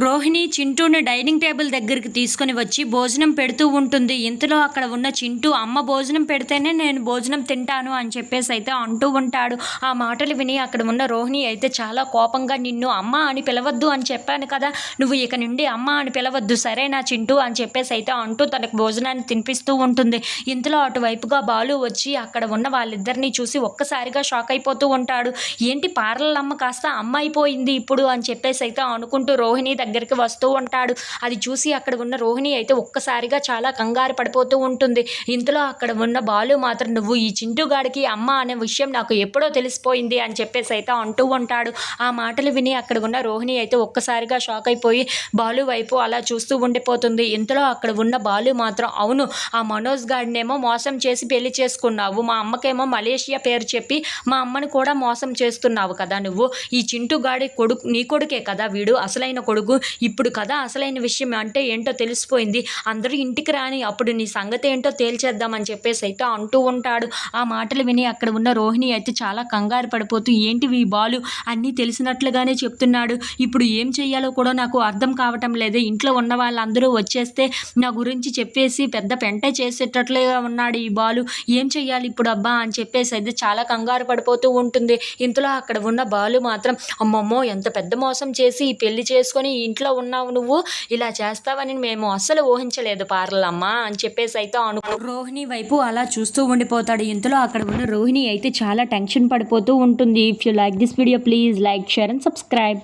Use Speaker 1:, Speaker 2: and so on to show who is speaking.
Speaker 1: Rohini చింటూని dining table దగ్గరికి తీసుకుని వచ్చి భోజనం పెడుతూ ఉంటుంది. ఇంతలో అక్కడ ఉన్న చింటూ అమ్మ భోజనం పెడితేనే నేను భోజనం తింటాను అని చెప్పేసి అయితే అంటూ ఉంటాడు. ఆ మాటలు విని అక్కడ ఉన్న రోహిణి అయితే చాలా కోపంగా నిన్ను అమ్మ అని పిలవద్దు అని చెప్పాను కదా, నువ్వు ఇక నుండి అమ్మ అని పిలవద్దు సరేనా చింటూ అని చెప్పేసి అయితే అంటూ తనకు భోజనాన్ని తినిపిస్తూ ఉంటుంది. ఇంతలో అటువైపుగా బాలు వచ్చి అక్కడ ఉన్న వాళ్ళిద్దరినీ చూసి ఒక్కసారిగా షాక్ అయిపోతూ ఉంటాడు. ఏంటి పార్లలమ్మ కాస్త అమ్మ అయిపోయింది ఇప్పుడు అని చెప్పేసి అయితే అనుకుంటూ రోహిణి దగ్గరికి వస్తూ ఉంటాడు. అది చూసి అక్కడ ఉన్న రోహిణి అయితే ఒక్కసారిగా చాలా కంగారు పడిపోతూ ఉంటుంది. ఇంతలో అక్కడ ఉన్న బాలు మాత్రం నువ్వు ఈ చింటూగాడికి అమ్మ అనే విషయం నాకు ఎప్పుడో తెలిసిపోయింది అని చెప్పేసి అయితే అంటూ ఉంటాడు. ఆ మాటలు విని అక్కడ ఉన్న రోహిణి అయితే ఒక్కసారిగా షాక్ అయిపోయి బాలు వైపు అలా చూస్తూ ఉండిపోతుంది. ఇంతలో అక్కడ ఉన్న బాలు మాత్రం అవును, ఆ మనోజ్ గాడినేమో మోసం చేసి పెళ్లి చేసుకున్నావు, మా అమ్మకేమో మలేషియా పేరు చెప్పి మా అమ్మని కూడా మోసం చేస్తున్నావు కదా నువ్వు, ఈ చింటూగాడి కొడుకు నీ కొడుకే కదా వీడు అసలైన కొడుకు, ఇప్పుడు కదా అసలైన విషయం అంటే ఏంటో తెలిసిపోయింది, అందరూ ఇంటికి రాని అప్పుడు నీ సంగతి ఏంటో తేల్చేద్దామని చెప్పేసి అయితే అంటూ ఉంటాడు. ఆ మాటలు విని అక్కడ ఉన్న రోహిణి అయితే చాలా కంగారు పడిపోతూ ఏంటివి ఈ బాలు అన్నీ తెలిసినట్లుగానే చెప్తున్నాడు, ఇప్పుడు ఏం చెయ్యాలో కూడా నాకు అర్థం కావటం లేదు, ఇంట్లో ఉన్న వాళ్ళందరూ వచ్చేస్తే నా గురించి చెప్పేసి పెద్ద పెంట చేసేటట్లుగా ఉన్నాడు ఈ బాలు, ఏం చెయ్యాలి ఇప్పుడు అబ్బా అని చెప్పేసి అయితే చాలా కంగారు పడిపోతూ ఉంటుంది. ఇంతలో అక్కడ ఉన్న బాలు మాత్రం అమ్మమ్మో ఎంత పెద్ద మోసం చేసి ఈ పెళ్లి చేసుకొని ఈ ఇంట్లో ఉన్నావు నువ్వు, ఇలా చేస్తావని మేము అస్సలు ఊహించలేదు పార్లమ్మ అని చెప్పేసి అయితే రోహిణి వైపు అలా చూస్తూ ఉండిపోతాడు. ఇంతలో అక్కడ ఉన్న రోహిణి అయితే చాలా టెన్షన్ పడిపోతూ ఉంటుంది. If you like this video please like, share and subscribe.